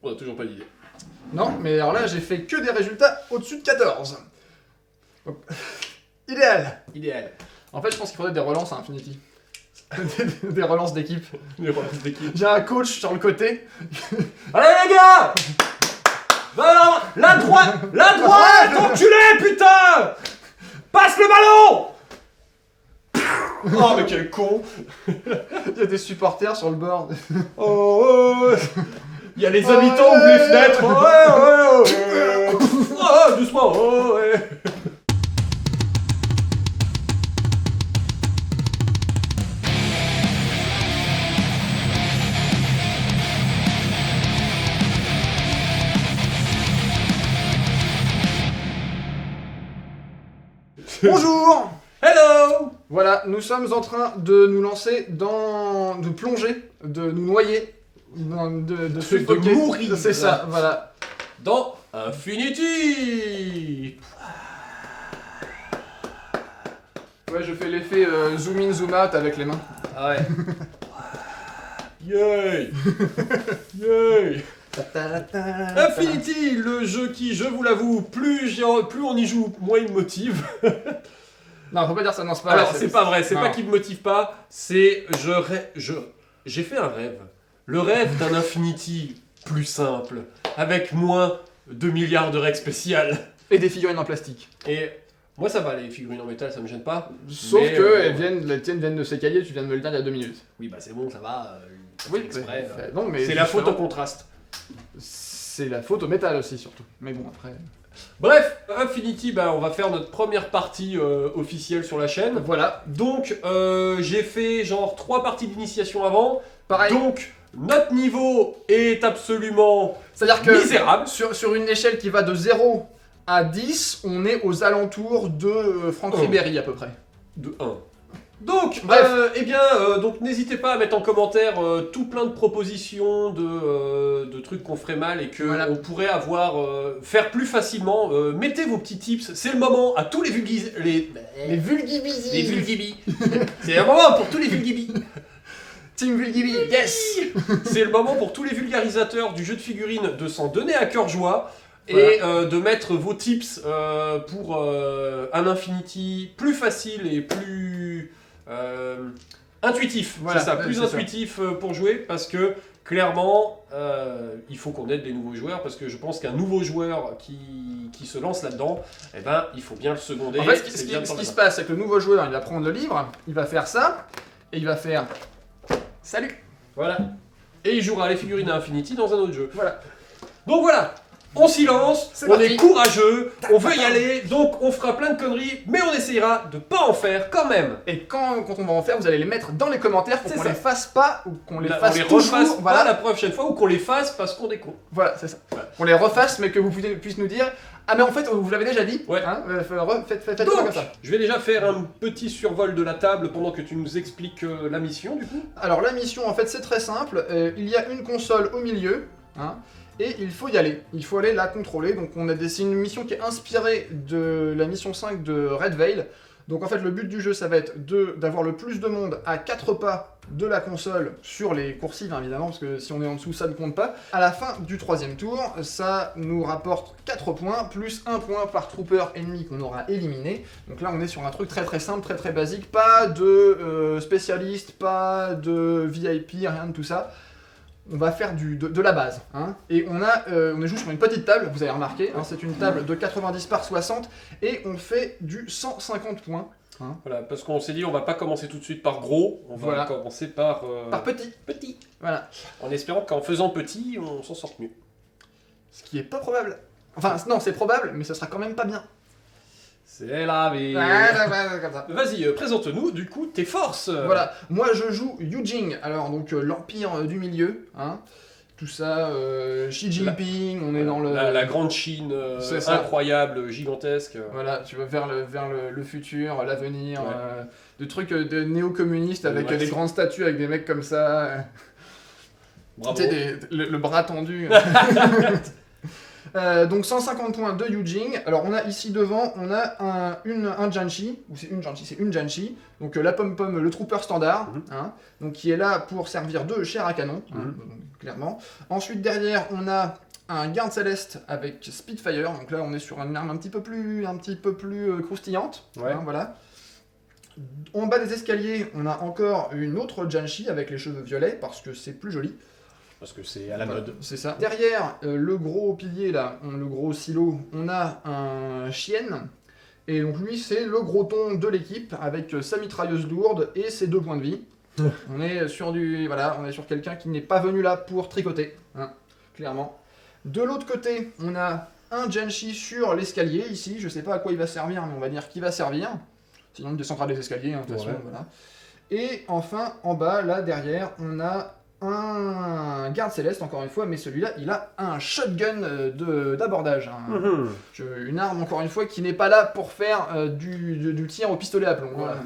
On a toujours pas d'idée. Non, mais alors là, j'ai fait que des résultats au-dessus de 14. Donc, idéal. Idéal. En fait, je pense qu'il faudrait des relances à Infinity. Des relances d'équipe. Les relances d'équipe. J'ai un coach sur le côté. Allez les gars, la droite, enculé, putain. Passe le ballon. Oh mais quel con. Il y a des supporters sur le bord. Oh, il y a les habitants ouvrent les fenêtres. Ouais. Oh, doucement. Oh, ouais. Bonjour. Hello. Voilà, nous sommes en train de nous lancer de plonger, de nous noyer, de suffoquer. mourir. C'est ça, voilà. Dans Infinity. Ouais, je fais l'effet zoom in, zoom out avec les mains. Ah ouais. Yay. Yay. Infinity, le jeu qui, je vous l'avoue, plus on y joue, moins il me motive. Non, faut pas dire ça, non, c'est pas Alors, vrai, c'est pas vrai, c'est non. pas qu'il me motive pas, c'est j'ai fait un rêve. Le rêve d'un Infinity plus simple, avec moins de milliards de règles spéciales. Et des figurines en plastique. Et moi ça va, les figurines en métal, ça me gêne pas. Sauf mais, que les tiennes viennent de s'écailler, tu viens de me le dire il y a 2 minutes. Oui, bah c'est bon, ça va. Oui, exprès. non, mais C'est la faute au justement, contraste. C'est la faute au métal aussi, surtout. Mais bon, après... Bref, Infinity, bah, on va faire notre première partie officielle sur la chaîne. Voilà, Donc, j'ai fait genre 3 parties d'initiation avant. pareil. Donc, notre niveau est absolument C'est-à-dire que misérable. sur une échelle qui va de 0 à 10, on est aux alentours de Franck Oh. Ribéry à peu près. De 1. Donc, Bref. donc n'hésitez pas à mettre en commentaire tout plein de propositions de trucs qu'on ferait mal et que Voilà. on pourrait avoir faire plus facilement. Mettez vos petits tips. C'est le moment à tous les Les vulgibizis. les vulgibis. C'est un moment pour tous les vulgibis. Team vulgibi, yes. C'est le moment pour tous les vulgarisateurs du jeu de figurines de s'en donner à cœur joie Voilà. et de mettre vos tips pour un Infinity plus facile et plus intuitif. Voilà, c'est ça, ouais, plus c'est intuitif pour jouer parce que clairement il faut qu'on aide les nouveaux joueurs parce que je pense qu'un nouveau joueur qui se lance là-dedans, eh ben, il faut bien le seconder. En fait, c'est ce bien de qui prendre se la passe, c'est que le nouveau joueur, il va prendre le livre, il va faire ça, et il va faire... Salut. main. Voilà. Et il jouera les figurines à Infinity dans un autre jeu. Voilà. Donc voilà, on s'y lance, C'est on parti. est courageux, on veut y aller, donc on fera plein de conneries, mais on essayera de pas en faire quand même. Et quand on va en faire, vous allez les mettre dans les commentaires pour C'est qu'on ça. les fasse pas, ou qu'on les Là, fasse on les toujours. refasse pas Voilà, la prochaine fois ou qu'on les fasse parce qu'on est con. voilà, c'est ça. Voilà. On les refasse, mais que vous puissiez nous dire... Ah mais en fait, vous l'avez déjà dit. Ouais. Hein, faites ça Donc, comme ça. je vais déjà faire un petit survol de la table pendant que tu nous expliques la mission du coup. Alors la mission, en fait, c'est très simple. Il y a une console au milieu, hein, et il faut y aller. Il faut aller la contrôler. Donc c'est une mission qui est inspirée de la mission 5 de Red Veil. Donc en fait, le but du jeu, ça va être d'avoir le plus de monde à 4 pas de la console sur les coursives, hein, évidemment, parce que si on est en dessous, ça ne compte pas. À la fin du 3e tour, ça nous rapporte 4 points, plus 1 point par trooper ennemi qu'on aura éliminé. Donc là, on est sur un truc très très simple, très très basique. Pas de spécialiste, pas de VIP, rien de tout ça. On va faire de la base. Hein. Et on joue sur une petite table, vous avez remarqué, hein, c'est une table de 90 par 60, et on fait du 150 points. Hein. Voilà, parce qu'on s'est dit on va pas commencer tout de suite par gros, on va Voilà. commencer par Par petit. petit. Voilà. En espérant qu'en faisant petit, on s'en sorte mieux. Ce qui est pas probable. Enfin, non, c'est probable, mais ça sera quand même pas bien. C'est la vie. Ouais, comme ça. Vas-y, présente-nous du coup tes forces. Voilà, moi je joue Yujing, alors donc l'Empire du Milieu, hein. Tout ça, Xi Jinping, on est dans le... La grande Chine C'est ça. incroyable, gigantesque. Voilà, tu vas vers le futur, l'avenir, Ouais. de trucs de néo-communistes avec Ouais. des grandes statues avec des mecs comme ça, Bravo. tu sais, le bras tendu. Donc 150 points de Yujing. Alors on a ici devant, on a un Janshi, ou c'est une Janshi, donc la pom-pom, le trooper standard, hein, donc qui est là pour servir de chair à canon, hein, clairement. Ensuite, derrière, on a un garde céleste avec Spitfire, donc là on est sur une arme un petit peu plus croustillante, Ouais. hein, voilà. En bas des escaliers, on a encore une autre Janshi avec les cheveux violets, parce que c'est plus joli. Parce que c'est à la Voilà, mode. c'est ça. Derrière, le gros pilier là, le gros silo, on a un chien. Et donc lui, c'est le gros ton de l'équipe, avec sa mitrailleuse lourde et ses 2 points de vie. On est sur on est sur quelqu'un qui n'est pas venu là pour tricoter, hein, clairement. De l'autre côté, on a un Janshi sur l'escalier, ici. Je sais pas à quoi il va servir, mais on va dire qu'il va servir. Sinon, il descendra des escaliers, hein, de toute façon, Ouais. voilà. Et enfin, en bas, là, derrière, on a un garde céleste, encore une fois, mais celui-là, il a un shotgun d'abordage. Hein. Une arme, encore une fois, qui n'est pas là pour faire du tir au pistolet à plomb. Voilà.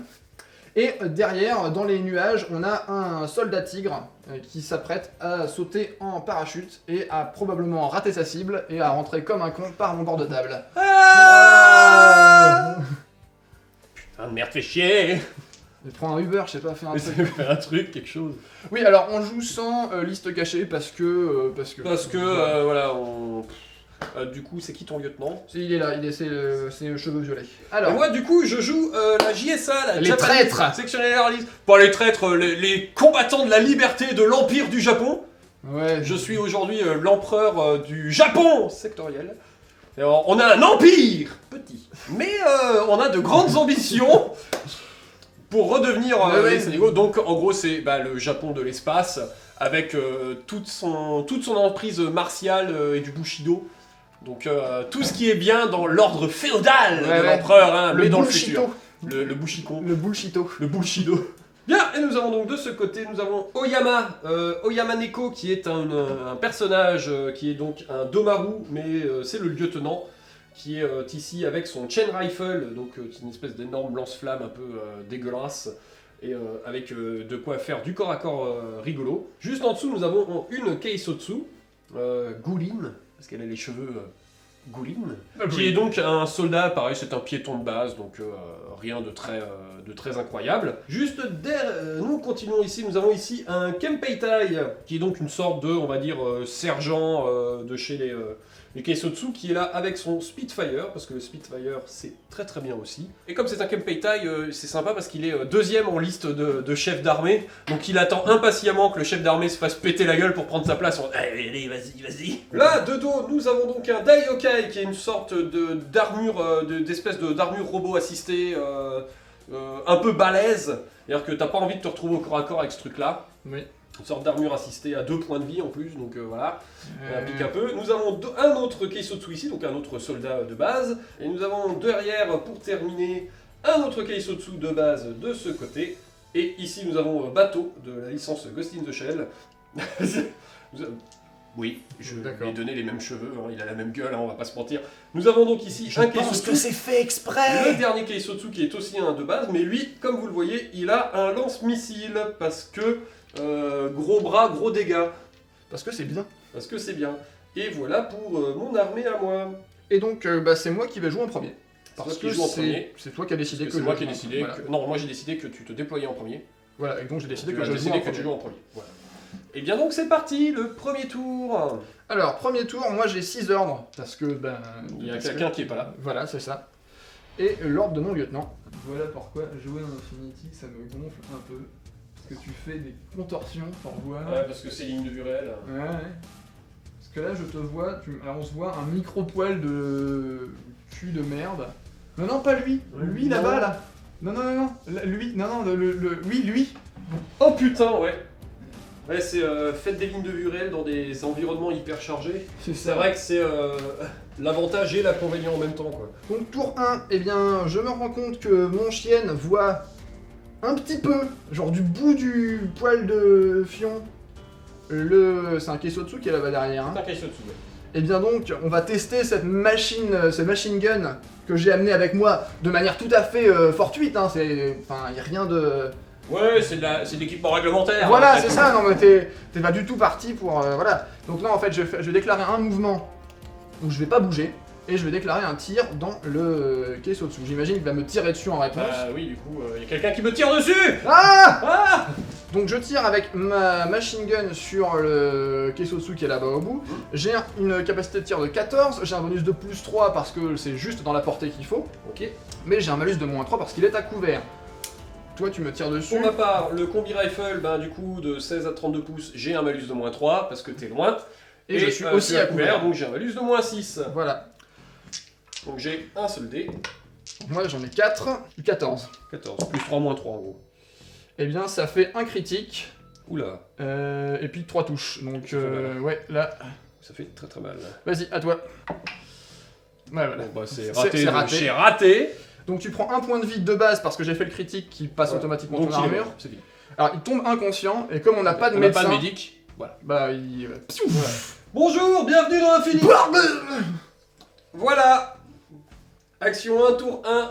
Et derrière, dans les nuages, on a un soldat tigre qui s'apprête à sauter en parachute et à probablement rater sa cible et à rentrer comme un con par mon bord de table. Ah Putain de merde, fais chier. Prends un Uber, je sais pas, fais un truc. Faire un truc, quelque chose. Oui, alors on joue sans liste cachée parce que... voilà, on... du coup, c'est qui ton lieutenant? Il est là, c'est cheveux violets. Et Alors, moi, du coup, je joue la JSA, la Les Japanese traîtres. Sectional Air List. Pas les traîtres, les combattants de la liberté de l'Empire du Japon. ouais, Je suis aujourd'hui l'empereur du Japon sectoriel. Et on a un empire petit, mais on a de grandes ambitions pour redevenir Ouais. les Sénégaux. Donc, en gros, c'est le Japon de l'espace avec toute son emprise martiale et du Bushido. Donc, tout ce qui est bien dans l'ordre féodal Ouais, de ouais. l'empereur, hein, mais dans le futur. bullshito. Le Bushikon. Le bullshito. Le Bushido. Bien, et nous avons donc de ce côté, nous avons Oyama Neko, qui est un personnage qui est donc un Domaru, mais c'est le lieutenant, qui est ici avec son chain rifle, donc une espèce d'énorme lance-flamme un peu dégueulasse, et avec de quoi faire du corps à corps rigolo. Juste en dessous, nous avons une Keisotsu, Gulin, parce qu'elle a les cheveux Gulin, qui est donc un soldat, pareil, c'est un piéton de base, donc rien de très incroyable. Juste derrière, nous continuons ici, nous avons ici un Kempeitai, qui est donc une sorte de, on va dire, sergent de chez les Keisotsu, qui est là avec son Spitfire, parce que le Spitfire c'est très bien aussi. Et comme c'est un Kempeitai, c'est sympa parce qu'il est deuxième en liste de chef d'armée, donc il attend impatiemment que le chef d'armée se fasse péter la gueule pour prendre sa place. Allez, vas-y. Là, de dos, nous avons donc un Daiokai, qui est une sorte d'armure, d'espèce d'armure robot assistée, un peu balèze, c'est-à-dire que t'as pas envie de te retrouver au corps à corps avec ce truc-là. Oui. Une sorte d'armure assistée à 2 points de vie en plus, donc voilà, ça pique un peu. Nous avons un autre Keisotsu ici, donc un autre soldat de base. Et nous avons derrière, pour terminer, un autre Keisotsu de base de ce côté. Et ici nous avons Bateau de la licence Ghost in the Shell. Oui, je lui ai donné les mêmes cheveux, hein, il a la même gueule, hein, on va pas se mentir. Nous avons donc ici un Keisotsu. c'est fait exprès. Le dernier Keisotsu qui est aussi un de base, mais lui, comme vous le voyez, il a un lance-missile parce que gros bras, gros dégâts. Parce que c'est bien. Parce que c'est bien. Et voilà pour mon armée à moi. Et donc, c'est moi qui vais jouer en premier. Parce toi qui que joues en premier. c'est toi qui as décidé Parce que c'est moi je qui ai joue en- décidé voilà. que... Non, moi j'ai décidé que tu te déployais en premier. Voilà, et donc j'ai décidé Tu que as je décidé joue en que tu premier. joues en premier. Voilà. Et bien donc c'est parti, le premier tour. Alors, premier tour, moi j'ai 6 ordres. Parce que, Il y a parce quelqu'un que- qui est pas là. Voilà, c'est ça. Et l'ordre de mon lieutenant. Voilà pourquoi jouer en Infinity, ça me gonfle un peu. Parce que tu fais des contorsions pour voir. Ouais, parce que c'est ligne de vue réelle. Ouais. Parce que là, je te vois, alors on se voit un micro-poil de cul de merde. Non, pas lui. Lui, Non. là-bas, là. Non. Là, lui, non, oui, lui. Oh putain, ouais. Ouais, c'est faites des lignes de vue réelles dans des environnements hyper chargés. C'est vrai que c'est l'avantage et l'inconvénient en même temps, quoi. Donc, tour 1, eh bien, je me rends compte que mon chien voit un petit peu, genre du bout du poil de fion, c'est un Keisotsu qui est là-bas derrière. Hein. C'est un Keisotsu, ouais. Et bien donc, on va tester ce machine gun que j'ai amené avec moi de manière tout à fait fortuite. Hein. Enfin, il n'y a rien de... Ouais, c'est de l'équipement réglementaire. Voilà, hein, c'est ça, non mais t'es pas du tout parti pour... voilà. Donc là, en fait, je vais déclarer un mouvement où je vais pas bouger, et je vais déclarer un tir dans le Keisotsu. J'imagine qu'il va me tirer dessus en réponse. Bah oui, du coup, il y a quelqu'un qui me tire dessus. Ah Ah Donc je tire avec ma machine gun sur le Keisotsu qui est là-bas au bout. J'ai une capacité de tir de 14, j'ai un bonus de plus 3 parce que c'est juste dans la portée qu'il faut. Ok. Mais j'ai un malus de moins 3 parce qu'il est à couvert. Toi tu me tires dessus. Pour ma part, le combi rifle, ben, du coup, de 16 à 32 pouces, j'ai un malus de moins 3 parce que t'es loin. Et je suis aussi à couvert. Donc j'ai un malus de moins 6. Voilà. Donc j'ai un seul dé. Moi j'en ai 4, 14. 14, plus 3, moins 3 en gros. Eh bien ça fait un critique. Oula, Et puis 3 touches. Donc Ça fait mal. ouais, là. ça fait très très mal. Vas-y, à toi. Ouais, voilà. Bon, bah c'est C'est raté, donc raté. j'ai raté. Donc tu prends un point de vie de base parce que j'ai fait le critique qui passe Ouais. automatiquement Donc ton il est armure. mort, c'est fini. Alors il tombe inconscient et comme on n'a pas de On n'a médecin, pas de médic. Voilà. bah il... Psiou. Bonjour, bienvenue dans l'infini. Bordel. Voilà. Action 1, tour 1.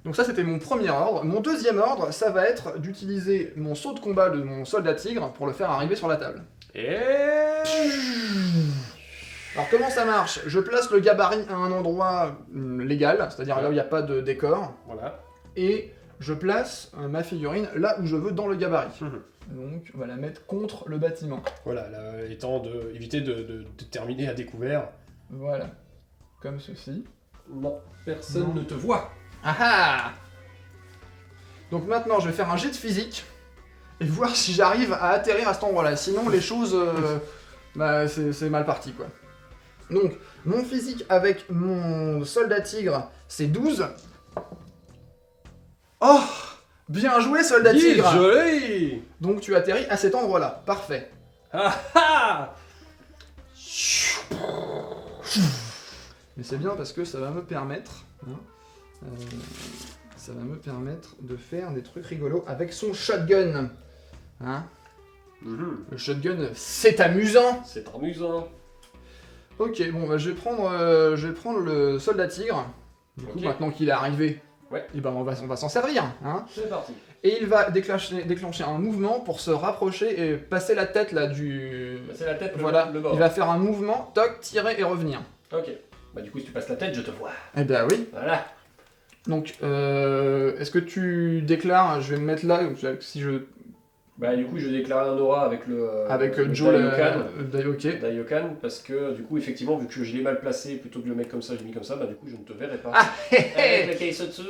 Donc ça c'était mon premier ordre. Mon deuxième ordre, ça va être d'utiliser mon saut de combat de mon soldat tigre pour le faire arriver sur la table. Et... Alors comment ça marche? Je place le gabarit à un endroit légal, c'est-à-dire là où il n'y a pas de décor, Voilà. et je place ma figurine là où je veux dans le gabarit. Mhm. Donc on va la mettre contre le bâtiment. Voilà, là, étant de éviter de terminer à découvert. Voilà. Comme ceci. Non, personne Non. ne te voit. Ah ah! Donc maintenant je vais faire un jet de physique et voir si j'arrive à atterrir à cet endroit-là. Sinon les choses... bah c'est mal parti quoi. Donc mon physique avec mon soldat tigre c'est 12. Oh! Bien joué soldat tigre! Joli. Donc tu atterris à cet endroit-là. Parfait. Ah ah. Mais c'est bien parce que ça va me permettre... hein, ça va me permettre de faire des trucs rigolos avec son shotgun. Hein? Mhm. Le shotgun, c'est amusant. C'est amusant. Ok, bon, bah, je vais prendre le soldat tigre. Du coup, Ok. maintenant qu'il est arrivé, Ouais. et ben on va s'en servir. Hein? C'est parti. Et il va déclencher un mouvement pour se rapprocher et passer la tête là du... C'est la tête, Voilà, le bord. il va faire un mouvement, toc, tirer et revenir. Ok. Bah du coup, si tu passes la tête, je te vois. Eh ben oui. Voilà. Donc, est-ce que tu déclares, je vais me mettre là, donc, si je... Bah du coup, je déclare un aura avec le... avec le Joe Daiokan. ok. Daiokan, parce que du coup, effectivement, vu que je l'ai mal placé, plutôt que le mec comme ça, je l'ai mis comme ça, bah du coup, je ne te verrai pas. Ah, hé, Avec hé. le Keisotsu.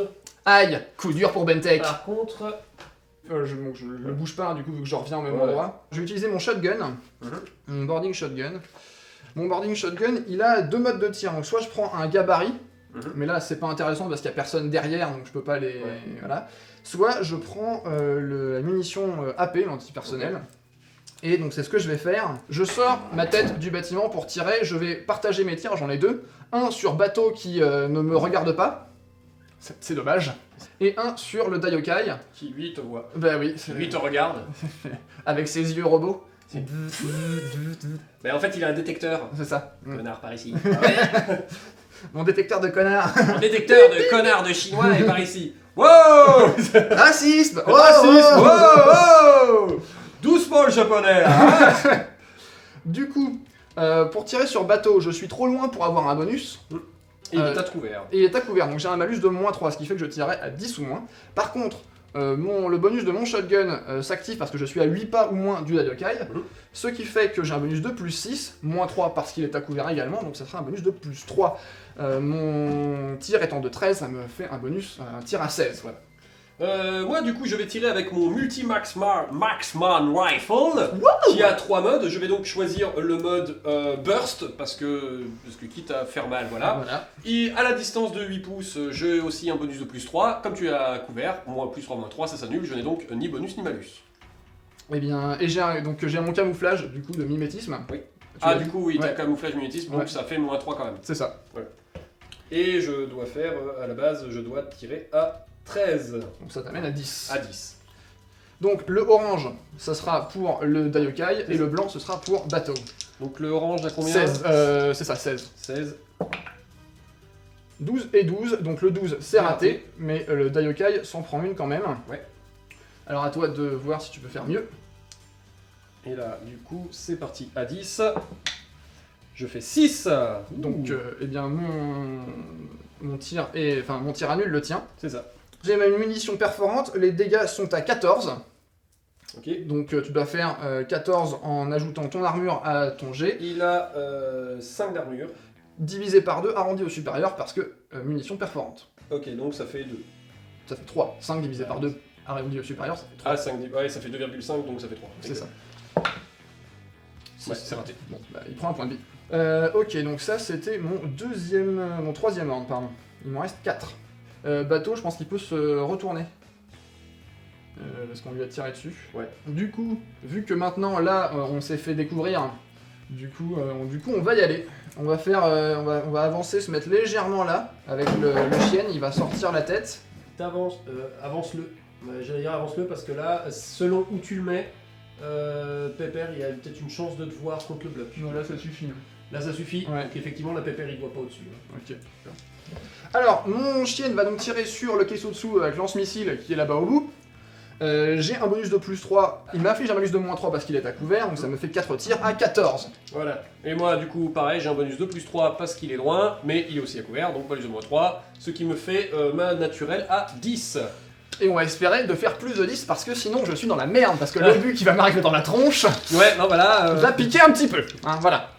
Aïe, coup dur pour Bentek. Par contre... Je le bouge pas, du coup, vu que je reviens au même Ouais. endroit. Je vais utiliser mon shotgun, Mhm. mon boarding shotgun. Mon boarding shotgun, il a deux modes de tir. Donc, soit je prends un gabarit, Mhm. mais là, c'est pas intéressant parce qu'il y a personne derrière, donc je peux pas les... Ouais. Voilà. Soit je prends la munition AP, l'antipersonnel. Et donc c'est ce que je vais faire. Je sors ma tête du bâtiment pour tirer. Je vais partager mes tirs, j'en ai deux. Un sur bateau qui ne me regarde pas. C'est dommage. Et un sur le Daiokai. Qui lui te voit. Bah oui, Qui lui te regarde. avec ses yeux robots. C'est Mais en fait, il a un détecteur. ça. Connard par ici. Mon détecteur de connard. Un détecteur de connards de chinois est par ici. Wow. Racisme. Oh, Racisme. oh, oh. Wow. Doucement le japonais. Hein. Du coup, pour tirer sur bateau, je suis trop loin pour avoir un bonus. Et il t'a trouvé. Hein. Et il est à couvert, donc j'ai un malus de moins 3, ce qui fait que je tirerai à 10 ou moins. Par contre, le bonus de mon shotgun s'active parce que je suis à 8 pas ou moins du Daiokai, ce qui fait que j'ai un bonus de plus 6, moins 3 parce qu'il est à couvert également, donc ça sera un bonus de plus 3. Mon tir étant de 13, ça me fait un tir à 16, voilà. Moi, du coup, je vais tirer avec mon Marksman Rifle, qui a 3 modes. Je vais donc choisir le mode Burst, parce que quitte à faire mal, voilà. Voilà. Et à la distance de 8 pouces, j'ai aussi un bonus de plus 3. Comme tu as couvert, moins plus 3, moins 3, ça s'annule. Je n'ai donc ni bonus ni malus. Et bien, et j'ai mon camouflage, du coup, de mimétisme. Oui. Tu l'as Du dit coup, oui, t'as Ouais. camouflage mimétisme, donc Ouais. ça fait moins 3 quand même. C'est ça. Et je dois faire, à la base, je dois tirer à 13. Donc ça t'amène à 10. À 10. Donc le orange, ça sera pour le Daiokai, et le blanc, ce sera pour bateau. Donc le orange à combien 16, c'est ça, 16. 16. 12 et 12, donc le 12 c'est raté, mais le Daiokai s'en prend une quand même. Ouais. Alors à toi de voir si tu peux faire mieux. Et là, du coup, c'est parti à 10. Je fais 6. Donc, eh bien, mon tir annule le tien. C'est ça. J'ai ma munition perforante, les dégâts sont à 14. Ok. Donc tu dois faire 14 en ajoutant ton armure à ton jet, Il a 5 d'armure. divisé par 2, arrondi au supérieur parce que munitions perforantes. Ok, donc ça fait 2. Ça fait 3. 5 divisé par 2, arrondi au supérieur, ça fait 3. Ah, 5, ouais, ça fait 2,5, donc ça fait 3. C'est ça. Ouais, c'est raté. Bon, bah, il prend un point de vie. Ok, donc ça c'était mon troisième ordre, pardon. Il m'en reste 4. Bateau, je pense qu'il peut se retourner. Parce qu'on lui a tiré dessus. Ouais. Du coup, vu que maintenant là on s'est fait découvrir, du coup on va y aller. On va faire, on va avancer, se mettre légèrement là avec le chien. Il va sortir la tête. T'avances, avance-le. J'allais dire avance-le parce que là, selon où tu le mets, Pépère, il y a peut-être une chance de te voir contre le bloc. Non, là ça suffit. Là, ça suffit. Ouais. Donc effectivement, la Pépère, il voit pas au-dessus. Ok. Alors, mon chien va donc tirer sur le Keisotsu avec lance-missile qui est là-bas au bout. J'ai un bonus de plus 3, il m'inflige un bonus de moins 3 parce qu'il est à couvert, donc ça me fait 4 tirs à 14. Voilà. Et moi, du coup, pareil, j'ai un bonus de plus 3 parce qu'il est loin, mais il est aussi à couvert, donc bonus de moins 3, ce qui me fait ma naturelle à 10. Et on va espérer de faire plus de 10 parce que sinon je suis dans la merde, parce que le but qui va m'arriver dans la tronche Ouais, non, voilà. va piquer un petit peu. Hein, voilà.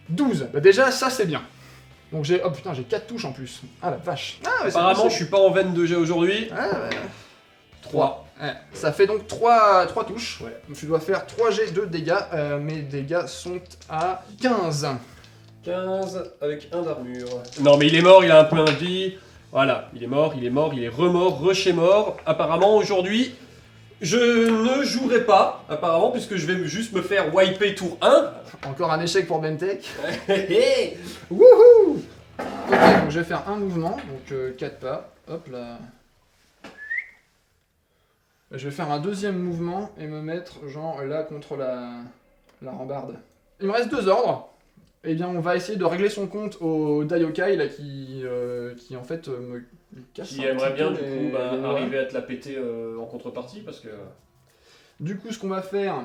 12, bah déjà ça c'est bien. Donc j'ai, oh putain, j'ai 4 touches en plus. Ah la vache. Ah, ouais, Apparemment, je suis pas en veine de jet aujourd'hui. Ah, ouais. 3. Ouais, ça fait donc 3 touches. Ouais. Donc tu dois faire 3 jets de dégâts. Mes dégâts sont à 15. 15 avec 1 d'armure. Non, mais il est mort, il a un point de vie. Voilà, il est mort, il est remort, re-chez-mort. Apparemment, aujourd'hui, je ne jouerai pas, apparemment, puisque je vais juste me faire wiper tour 1. Encore un échec pour Bentek. Hey. Wouhou. Ok, donc je vais faire un mouvement, donc 4 pas. Hop là. Je vais faire un deuxième mouvement et me mettre genre là contre la rambarde. Il me reste 2 ordres. Eh bien, on va essayer de régler son compte au Daiokai là qui en fait me casse Qui un aimerait petit bien, peu du les- coup, les doigts. arriver à te la péter en contrepartie, parce que... Du coup, ce qu'on va faire,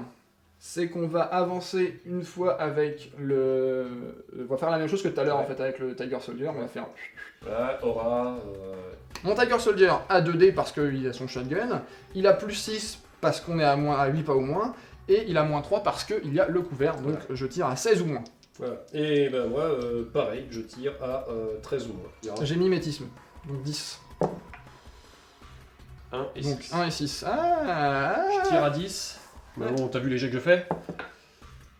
c'est qu'on va avancer une fois avec le... On va faire la même chose que tout à l'heure Ouais. en fait avec le Tiger Soldier. On va faire Voilà, aura... mon Tiger Soldier a 2D parce qu'il a son shotgun, il a plus 6 parce qu'on est à 8 pas au moins, et il a moins 3 parce qu'il y a le couvert, donc Voilà. je tire à 16 ou moins. Voilà. Et ben moi, pareil, je tire à 13 ou moins. J'ai mimétisme, donc 10. 1 et Donc 6. 1 et 6. Ah, Je tire à 10. Mais bon, t'as vu les jets que je fais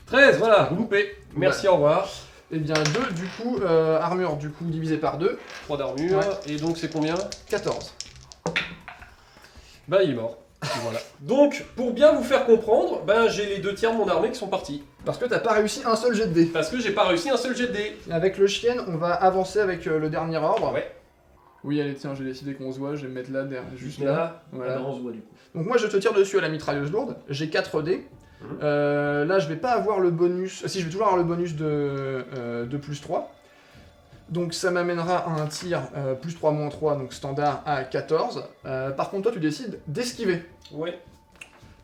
13, voilà, loupé. Merci, au revoir. Et bien 2 du coup, armure du coup divisé par 2, 3 d'armure, Ouais. et donc c'est combien 14. Bah il est mort. Et voilà. Donc, pour bien vous faire comprendre, ben j'ai les 2 tiers de mon armée qui sont partis. Parce que t'as pas réussi un seul jet de dés. Parce que j'ai pas réussi un seul jet de dés. Avec le chien, on va avancer avec le dernier ordre. Ouais. Oui, allez, tiens, j'ai décidé qu'on se voit, je vais me mettre là, juste là. Là, Voilà. on se voit du coup. Donc moi, je te tire dessus à la mitrailleuse lourde, j'ai 4 dés. Mhm. Là, je vais pas avoir le bonus... Si, je vais toujours avoir le bonus de plus 3. Donc ça m'amènera à un tir plus 3, moins 3, donc standard à 14. Par contre, toi, tu décides d'esquiver. Ouais.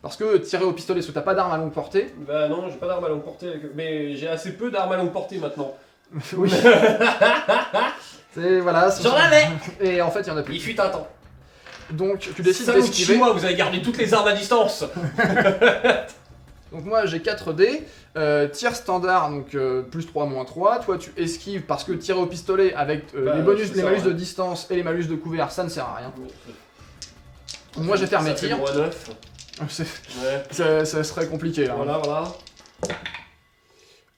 Parce que tirer au pistolet, parce que t'as pas d'arme à longue portée. Bah non, j'ai pas d'arme à longue portée, mais j'ai assez peu d'armes à longue portée maintenant. Oui. C'est... Voilà. J'en avais. Et en fait, il y en a plus. Il fut un temps. Donc tu décides Salaud de d'esquiver. Chinois, vous avez gardé toutes les armes à distance. Donc moi j'ai 4 dés, tir standard, donc plus 3, moins 3. Toi tu esquives parce que tirer au pistolet avec Bah, les bonus, ça les sert à malus de rien. distance et les malus de couvert, ça ne sert à rien. Donc moi je vais faire mes Ça fait tirs. moins 9. Ouais. Ça serait compliqué là. Voilà, voilà.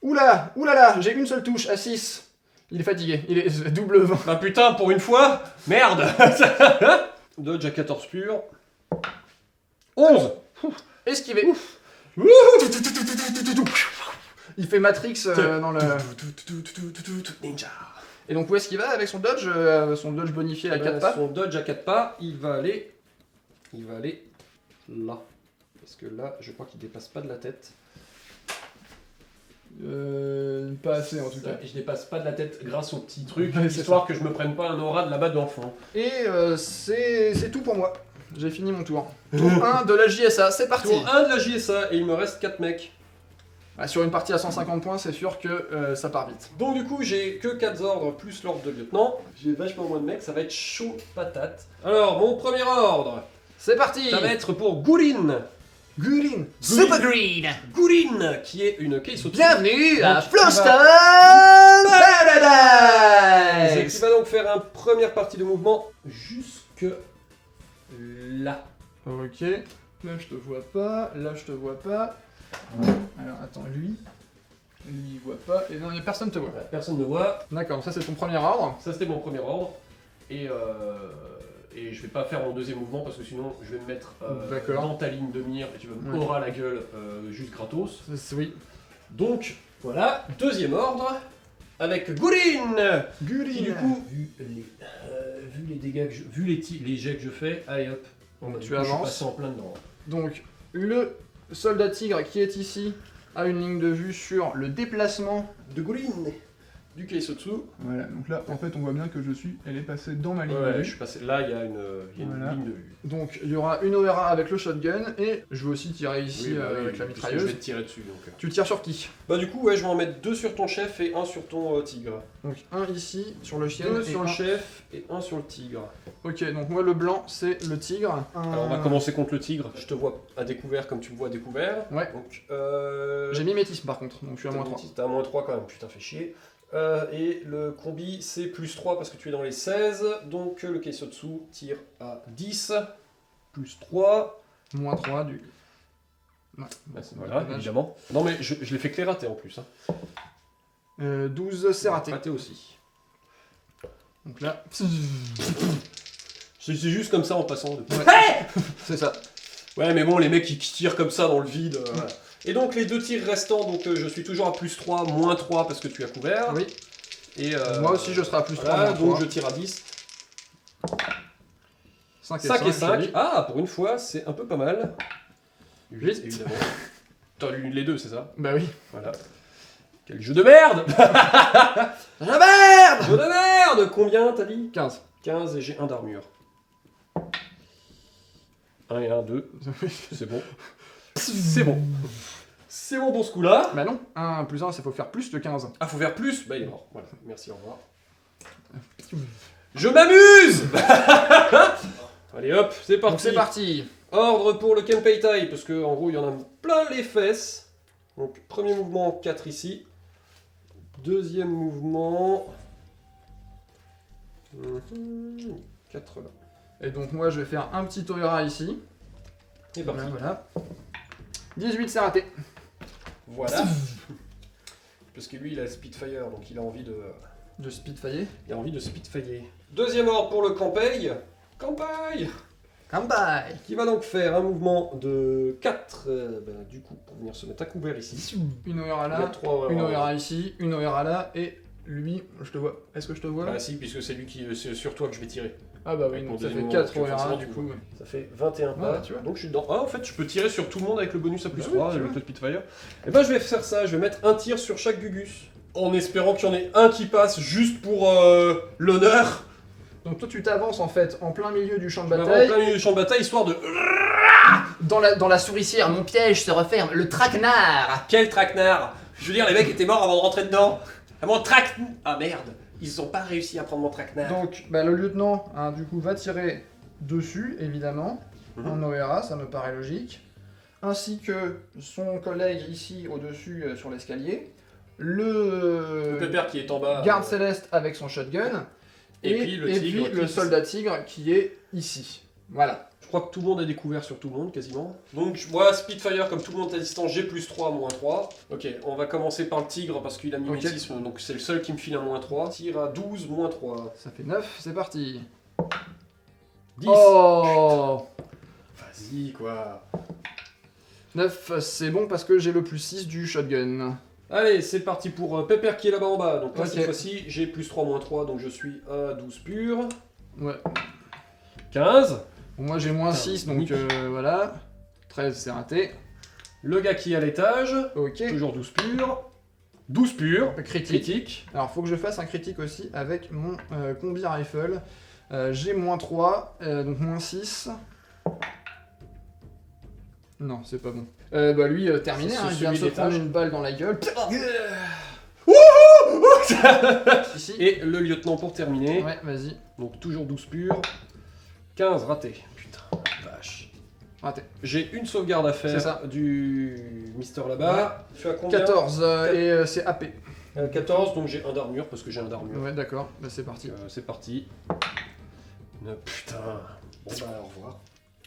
Oula, oulala, j'ai une seule touche à 6. Il est fatigué, il est double 20. Bah putain, pour une fois, merde. Dodge à 14 pur. 11. Esquivé. Il fait Matrix dans le... Ninja. Et donc où est-ce qu'il va avec son dodge bonifié à 4 pas? Son dodge à 4 pas, il va aller là. Parce que là, je crois qu'il dépasse pas de la tête. Pas assez en tout cas. Et je dépasse pas de la tête grâce au petit truc, Ouais, c'est histoire que je me prenne pas un aura de là-bas d'enfant. Et c'est tout pour moi. J'ai fini mon tour. Tour 1 de la JSA, c'est parti. Tour 1 de la JSA, et il me reste 4 mecs. Ah, sur une partie à 150 points, c'est sûr que ça part vite. Donc du coup, j'ai que 4 ordres plus l'ordre de lieutenant. J'ai vachement moins de mecs, ça va être chaud patate. Alors, mon premier ordre, C'est parti. Ça va être pour Gourin. Gurin. Super Green. Gourin, qui est une Keisotsu. Bienvenue à Donc, Flowstone Et Paradise. qui va donc faire une première partie de mouvement jusque là. Ok. Là, je te vois pas. Là, je te vois pas. Alors, attends, lui. Lui, il voit pas. Et non, y a personne te voit. Voilà, personne ne voit. D'accord, ça, c'est ton premier ordre. Ça, c'était mon premier ordre. Et je vais pas faire mon deuxième mouvement parce que sinon je vais me mettre D'accord. dans ta ligne de mire et tu vas me Ouais. aura la gueule juste gratos. Oui. Donc voilà, deuxième ordre avec Gourin qui Gurin. du coup, vu les dégâts, vu les jets que je fais, allez hop, Tu du coup, je suis avances. passé en plein dedans. Donc, le soldat tigre qui est ici a une ligne de vue sur le déplacement. De Gourin, du Keisotsu. Voilà, donc là, en fait, on voit bien que elle est passée dans ma ligne de Ouais, vue. je suis passé. Là, il y a une Voilà. ligne de vue. Donc, il y aura une ORA avec le shotgun, et je vais aussi tirer ici Oui, bah oui, avec la puisque mitrailleuse. Je vais te tirer dessus donc. Tu tires sur qui? Bah du coup, ouais, je vais en mettre 2 sur ton chef et 1 sur ton tigre. Donc, un ici, sur le chien. 2 et sur le un- chef et 1 sur le tigre. Ok, donc moi, le blanc, c'est le tigre. Alors on va commencer contre le tigre. Je te vois à découvert comme tu me vois à découvert. Ouais. Donc J'ai mimétisme, par contre, donc je suis à moins 3. T'as à moins 3 quand même, putain fais chier. Et le combi c'est plus 3 parce que tu es dans les 16. Donc le Keisotsu tire à 10. Plus 3. Moins 3 du... Ouais. Bah, c'est Ouais, voilà, dommage. évidemment. Non mais je l'ai fait rater en plus. Hein. 12, c'est raté. Raté aussi. Donc là, C'est juste comme ça en passant. De... c'est ça. Ouais, mais bon, les mecs qui tirent comme ça dans le vide. Voilà. Et donc, les 2 tirs restants, donc je suis toujours à plus 3, moins 3 parce que tu as couvert. Oui. Et Moi aussi, je serai à plus 3, voilà, moins donc 3. je tire à 10. 5 5 et 5. joli. Ah, pour une fois, c'est un peu pas mal. 8, Huit. évidemment. T'as lu les 2, c'est ça? Bah oui. Voilà. Quel jeu de merde! La merde. Jeu de merde! Combien t'as dit? 15. 15 et j'ai 1 d'armure. 1 et 1, 2. C'est bon. C'est bon. C'est bon pour ce coup-là. Bah non, 1 plus 1, ça faut faire plus de 15. Ah, faut faire plus? Bah, il est mort. Voilà. Merci, au revoir. Je m'amuse! Allez hop, c'est Donc parti. c'est parti. Ordre pour le Kenpei Tai, parce que en gros, il y en a plein les fesses. Donc, premier mouvement, 4 ici. Deuxième mouvement... 4 là. Et donc moi, je vais faire un petit Toira ici. Et parti. Voilà. 18, c'est raté. Voilà. Parce que lui, il a le Spitfire, donc il a envie de... De Spitfire. Il a envie de Spitfire. Deuxième ordre pour le Kenpei. Kenpei! Kambai. Qui va donc faire un mouvement de 4, du coup, pour venir se mettre à couvert ici. Une ORA Il y a là, 3 une ORA ici, une ORA là, et lui, je te vois. Est-ce que je te vois? Ah si, puisque c'est lui qui, c'est sur toi que je vais tirer. Ah bah oui, Pour donc ça des fait moments 4 que ORA forcément, du tu coup. vois. Ça fait 21 pas, Ouais, tu vois. donc je suis dedans. Ah en fait, je peux tirer sur tout le monde avec le bonus à plus Bah 3, oui, tu avec vois. le Spitfire. Et ben je vais faire ça, je vais mettre un tir sur chaque Gugus. En espérant qu'il y en ait un qui passe juste pour l'honneur. Donc toi tu t'avances en fait en plein milieu du champ de Je vais avoir en bataille. plein milieu du champ de bataille, histoire de... Dans la souricière, mon piège se referme. Le traquenard. Quel traquenard! Je veux dire, les mecs étaient morts avant de rentrer dedans. Ah, mon trac... Ah merde, ils ont pas réussi à prendre mon traquenard. Donc bah, le lieutenant, hein, du coup, va tirer dessus, évidemment, Mhm. en ORA, ça me paraît logique. Ainsi que son collègue ici au-dessus sur l'escalier. Le pépère qui est en bas. Garde céleste avec son shotgun. Et puis le tigre qui est soldat tigre qui est ici. Voilà. Je crois que tout le monde a découvert sur tout le monde, quasiment. Donc, moi, Spitfire, comme tout le monde est à distance, j'ai plus 3, moins 3. Ok, on va commencer par le tigre parce qu'il a mimétisme, donc c'est le seul qui me file un moins 3. Tire à 12, moins 3. Ça fait 9, c'est parti. 10. Oh Vas-y, quoi. 9, c'est bon parce que j'ai le plus 6 du shotgun. Allez, c'est parti pour Pepper qui est là-bas en bas. Donc là, Ok. cette fois-ci, j'ai plus 3, moins 3, donc je suis à 12 pur. Ouais. 15. Bon, moi j'ai moins Putain, 6, donc nique. voilà. 13, c'est raté. Le gars qui est à l'étage. Ok. Toujours 12 pur. 12 pur. Critique. Critique. Alors faut que je fasse un critique aussi avec mon combi rifle. J'ai moins 3, donc moins 6. Non, c'est pas bon. Bah lui, terminé, C'est hein, il vient de se celui prendre d'étage. une balle dans la gueule. Ici. Et le lieutenant pour terminer. Ouais, vas-y. Donc toujours 12 pur. 15 raté. Putain, vache. Raté. J'ai une sauvegarde à C'est faire ça. du Mister là-bas. Je suis à combien 14, et c'est AP. 14, donc j'ai un d'armure parce que j'ai un d'armure. Ouais, d'accord, bah, c'est parti. C'est parti. Putain. Bon bah au revoir.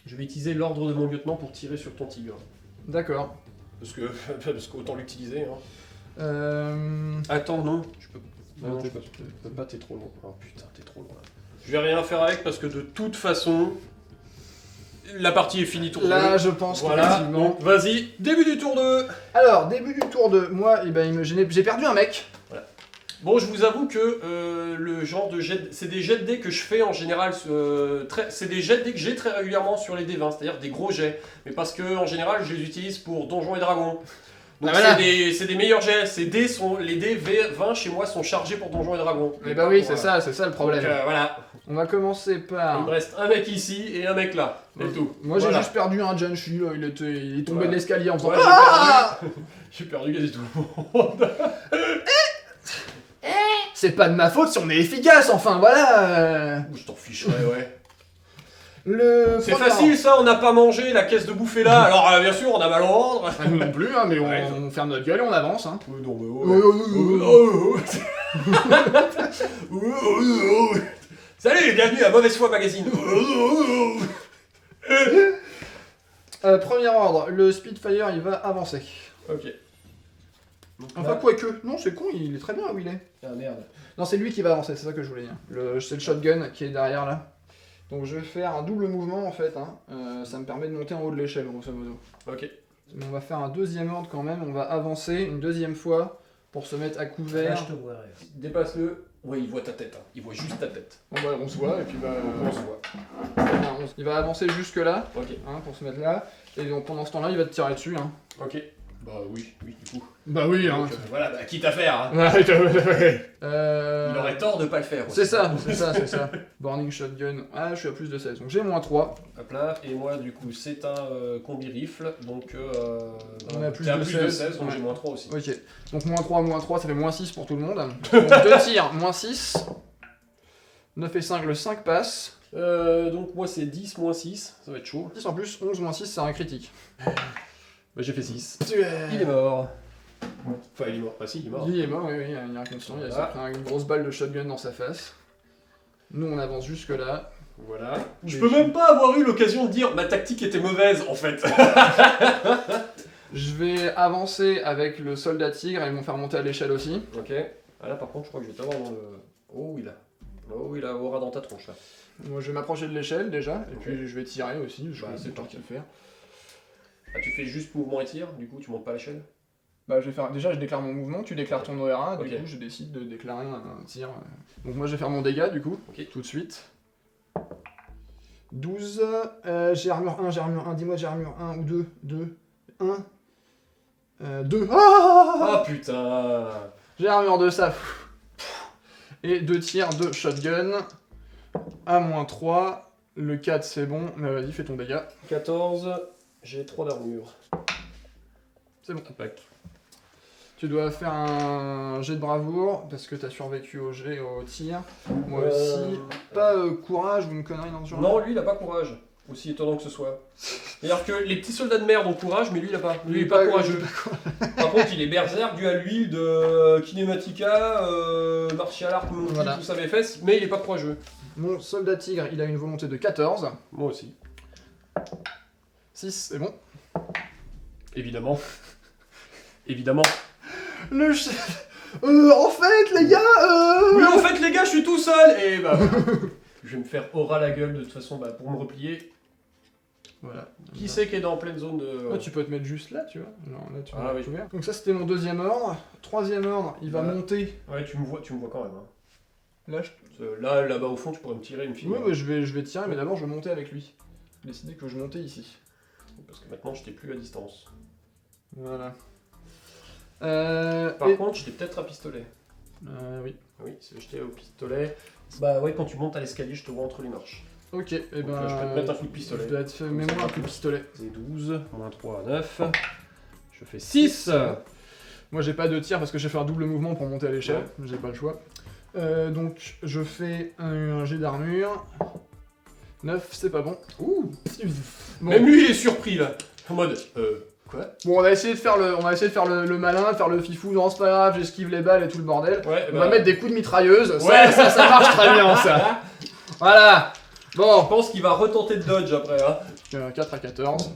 Je vais utiliser l'ordre de mon lieutenant pour tirer sur ton tigre. D'accord. Parce qu'autant l'utiliser. Hein. Euh... Attends, non. Je peux. Non, je peux pas, t'es trop loin. Oh putain, t'es trop loin. Je vais rien faire avec parce que de toute façon, la partie est finie tour 2. Là, je pense Voilà, qu'effectivement... donc vas-y, début du tour 2. Alors, début du tour 2, moi, j'ai perdu un mec. Bon, je vous avoue que le genre de jet, c'est des jets de dés que je fais en général, c'est des jets de dés que j'ai très régulièrement sur les D20, c'est-à-dire des gros jets. Mais parce que en général, je les utilise pour Donjons et Dragons. Donc voilà. c'est des meilleurs jets. Les dés 20 chez moi sont chargés pour Donjons et Dragons. Mais bah oui, c'est ça le problème. Donc, voilà. On va commencer Il par... me reste un mec ici et un mec là. C'est tout. Moi, j'ai Voilà. juste perdu un Janshi, là, il est tombé Voilà. de l'escalier en faisant... Ouais, Ah j'ai perdu quasi tout le monde. C'est pas de ma faute si on est efficace, enfin, voilà. Je t'en ficherais, ouais. C'est Premier facile ça, on n'a pas mangé, la caisse de bouffe est là, alors bien sûr on a mal au ventre. ordre. Nous non plus, hein, mais Ouais, on ferme notre gueule et on avance. Hein. Non mais Salut, bienvenue à Mauvaise Foi Magazine. Premier ordre, le Spitfire, il va avancer. Ok. Enfin, quoique. Non, c'est con, il est très bien où il est. Ah merde. Non, c'est lui qui va avancer, c'est ça que je voulais dire. C'est le shotgun qui est derrière là. Donc je vais faire un double mouvement en fait. Hein. Ça me permet de monter en haut de l'échelle, grosso modo. Ok. Mais on va faire un deuxième ordre quand même. On va avancer une deuxième fois pour se mettre à couvert. te vois. Dépasse-le. Ouais, il voit ta tête. Hein. Il voit juste ta tête. Bon bah on se voit et puis bah... On se voit. Il va avancer jusque là, Ok. hein, pour se mettre là. Et donc pendant ce temps-là, il va te tirer dessus. Hein. Ok. Bah oui, du coup. Bah oui, Donc, voilà, bah, quitte à faire. Hein. Il Il aurait tort de pas le faire. Aussi. C'est ça. Burning Shotgun. Ah, je suis à plus de 16. Donc j'ai moins 3. Hop là, et moi du coup c'est un combi rifle, donc On a plus t'es à de 16, donc ouais. j'ai moins 3 aussi. Ok. Donc moins 3, ça fait moins 6 pour tout le monde. Donc 2 tirs, moins 6. 9 et 5, le 5 passe. Donc moi c'est 10 moins 6, ça va être chaud. 10 en plus, 11 moins 6, c'est un critique. Bah j'ai fait 6. Il Il est mort. Enfin il est mort, il est mort. Il est mort, oui, il est inconscient, il a pris une grosse balle de shotgun dans sa face. Nous on avance jusque là. Voilà. Je Mais peux même pas avoir eu l'occasion de dire ma tactique était mauvaise en fait. Je vais avancer avec le soldat tigre et ils vont faire monter à l'échelle aussi. Ok. Ah là par contre je crois que je vais t'avoir dans le... Oh il a aura dans ta tronche là. Moi je vais m'approcher de l'échelle déjà, et Ok. puis je vais tirer aussi, je Bah, vais c'est parti le faire. Ah tu fais juste mouvement et tir, du coup tu montes pas à l'échelle. Bah je vais faire. Déjà je déclare mon mouvement, tu déclares ton OR1, du Ok. coup je décide de déclarer un tir. Donc moi je vais faire mon dégât du coup, Ok. tout de suite. 12, j'ai armure 1, dis-moi j'ai armure 1 ou 2, 1, 2, Ah putain. j'ai armure 2, ça. Et 2 tirs de shotgun, à moins 3, le 4 c'est bon, mais vas-y fais ton dégât. 14, j'ai 3 d'armure. C'est bon. Tac. Tu dois faire un jet de bravoure, parce que t'as survécu au tir. Moi aussi. Pas courage ou une connerie dans ce genre. Non, lui, il a pas courage. Aussi étonnant que ce soit. C'est-à-dire que les petits soldats de merde ont courage, mais lui, il a pas. Lui, il est pas courageux. Par contre, il est berserk, dû à l'huile de Kinematica, martial art, Voilà. tout ça mes fesses, mais il est pas courageux. Mon soldat tigre, il a une volonté de 14. Moi aussi. 6, c'est bon. Évidemment. Évidemment. Le en fait, les gars, Oui, en fait, les gars, je suis tout seul Et bah. Je vais me faire aura la gueule de toute façon bah, pour me replier. Voilà. Qui c'est qui est dans pleine zone de. Là, tu peux te mettre juste là, tu vois. Non, là, tu Ah vas oui. couvert. Donc ça, c'était mon deuxième ordre. Troisième ordre, il va Voilà. monter. Ouais, tu me vois quand même. Hein. Là, Là-bas au fond, tu pourrais me tirer une fille. Oui, bah, je vais tirer, mais d'abord, je vais monter avec lui. J'ai décidé que je montais ici. Parce que maintenant, je t'ai plus à distance. Voilà. Par contre, je t'ai peut-être à pistolet. Oui. Oui, si je t'ai au pistolet. Bah ouais, quand tu montes à l'escalier, je te vois entre les marches. Ok, et Donc, ben. je peux te mettre un coup de pistolet. Je dois être fait. Mets-moi un coup de pistolet. C'est 12, moins 3, 9. Je fais 6. Moi j'ai pas de tir parce que j'ai fait un double mouvement pour monter à l'échelle, j'ai pas le choix. Donc je fais un jet d'armure. 9, c'est pas bon. Ouh. Bon. Même lui il est surpris là. En mode, quoi? Bon, on va essayer de faire le malin, de faire le fifou. Non, c'est pas grave, j'esquive les balles et tout le bordel. Ouais, On va mettre des coups de mitrailleuse. Ouais. Ça marche très bien, ça. Voilà. Je Bon. pense qu'il va retenter de dodge après. Hein. 4 à 14.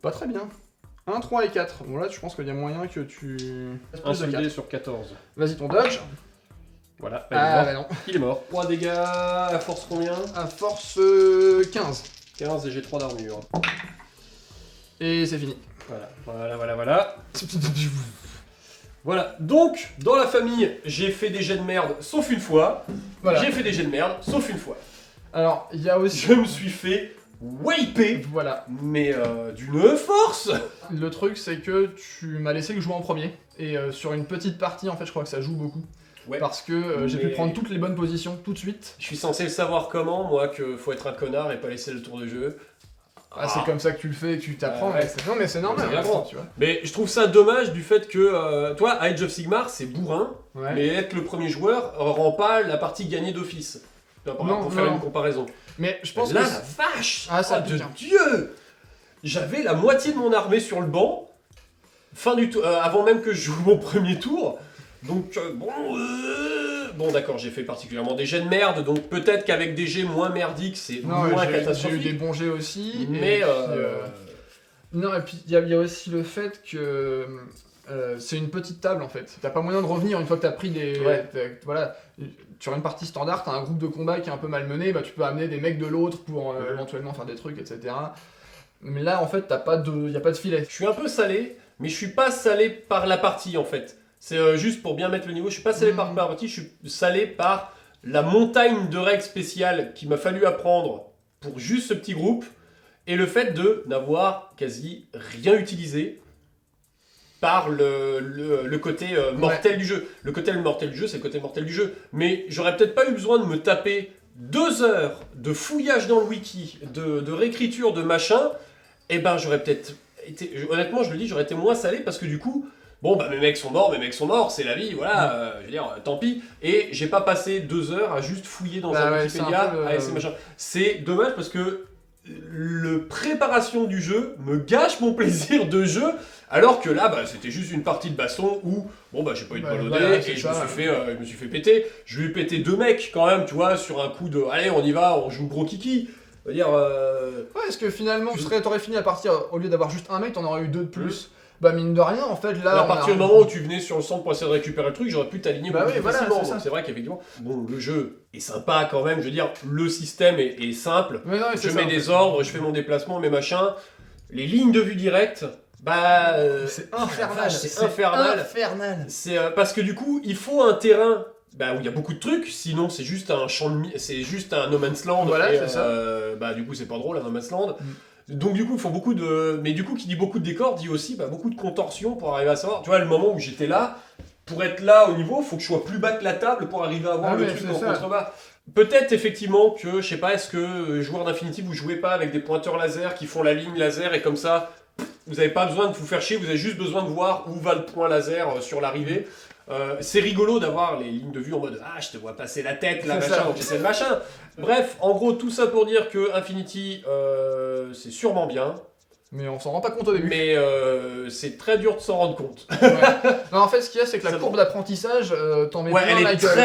Pas très bien. 1, 3 et 4. Bon, là, je pense qu'il y a moyen que tu... Un Plus de seul 4. dé sur 14. Vas-y, ton dodge. Voilà, Ah, bah non. il est mort. 3 dégâts, à force combien? À force 15. 15 et j'ai 3 d'armure. Et c'est fini. Voilà. Voilà, donc, dans la famille, j'ai fait des jets de merde, sauf une fois. Voilà. J'ai fait des jets de merde, sauf une fois. Alors, il y a aussi... Je me suis fait wiper, Voilà. mais d'une force. Le truc, c'est que tu m'as laissé le jouer en premier. Et sur une petite partie, en fait, je crois que ça joue beaucoup. Ouais. Parce que j'ai pu Mais- prendre toutes les bonnes positions tout de suite. Je suis censé le savoir comment, moi, que faut être un connard et pas laisser le tour de jeu. Ah, c'est comme ça que tu le fais et que tu t'apprends. Ouais. Non, mais c'est normal. C'est hein, vraiment. tu vois. Mais je trouve ça dommage du fait que, toi, Age of Sigmar, c'est bourrin, Ouais. mais être le premier joueur rend pas la partie gagnée d'office. Pour Non, faire non. une comparaison. Mais je pense Là, que... la vache! Ah, ça de pique, hein. Dieu! J'avais la moitié de mon armée sur le banc, avant même que je joue mon premier tour. Donc, bon, d'accord, j'ai fait particulièrement des jets de merde, donc peut-être qu'avec des jets moins merdiques, c'est Non, moins j'ai eu catastrophique. des bons jets aussi. Mais, et puis, Non, et puis il y a aussi le fait que c'est une petite table en fait. T'as pas moyen de revenir une fois que t'as pris des. Ouais. Voilà. Sur une partie standard, t'as un groupe de combat qui est un peu malmené, bah tu peux amener des mecs de l'autre pour éventuellement faire des trucs, etc. Mais là en fait, y a pas de filet. Je suis un peu salé, mais je suis pas salé par la partie en fait. C'est juste pour bien mettre le niveau, je suis pas salé par la partie, je suis salé par la montagne de règles spéciales qu'il m'a fallu apprendre pour juste ce petit groupe, et le fait de n'avoir quasi rien utilisé par le côté mortel du jeu. Le côté mortel du jeu, c'est le côté mortel du jeu. Mais j'aurais peut-être pas eu besoin de me taper 2 heures de fouillage dans le wiki, de réécriture, de machin, et ben j'aurais peut-être été... Honnêtement, je le dis, j'aurais été moins salé parce que du coup... Bon, bah mes mecs sont morts, c'est la vie, voilà, je veux dire, tant pis. Et j'ai pas passé 2 heures à juste fouiller dans un Wikipédia, à essayer machin. C'est dommage parce que le préparation du jeu me gâche mon plaisir de jeu, alors que là, bah, c'était juste une partie de baston où, bon, bah, j'ai pas eu de balle au dé, et je me suis fait péter. Je lui ai pété 2 mecs quand même, tu vois, sur un coup de, allez, on y va, on joue gros kiki. Je veux dire, Ouais, est-ce que finalement, t'aurais fini la partie, au lieu d'avoir juste un mec, t'en aurais eu 2 de plus. Bah mine de rien, en fait, là... à partir du moment où tu venais sur le centre pour essayer de récupérer le truc, j'aurais pu t'aligner beaucoup plus facilement. c'est ça. Donc c'est vrai qu'effectivement, bon, le jeu est sympa quand même, je veux dire, le système est simple. Mais non, Je mets des ordres, je fais mon déplacement, mes machins. Les lignes de vue directes, bah... c'est infernal. C'est infernal. C'est parce que du coup, il faut un terrain bah, où il y a beaucoup de trucs, sinon c'est juste un champ de c'est juste un No Man's Land. Voilà, et, c'est ça. Bah du coup c'est pas drôle un No Man's Land. Donc du coup il faut beaucoup de... Mais du coup qui dit beaucoup de décors dit aussi bah, beaucoup de contorsion pour arriver à savoir. Tu vois le moment où j'étais là, pour être là au niveau, faut que je sois plus bas que la table pour arriver à voir le truc en contrebas. Peut-être effectivement que, je sais pas, est-ce que joueur d'Infinity vous jouez pas avec des pointeurs laser qui font la ligne laser et comme ça vous n'avez pas besoin de vous faire chier, vous avez juste besoin de voir où va le point laser sur l'arrivée. C'est rigolo d'avoir les lignes de vue en mode ah je te vois passer la tête là machin donc j'essaie le machin. Bref, en gros tout ça pour dire que Infinity c'est sûrement bien. Mais on s'en rend pas compte au début. Mais c'est très dur de s'en rendre compte. Ouais. Non en fait ce qu'il y a c'est que la courbe d'apprentissage t'en mets plein la gueule.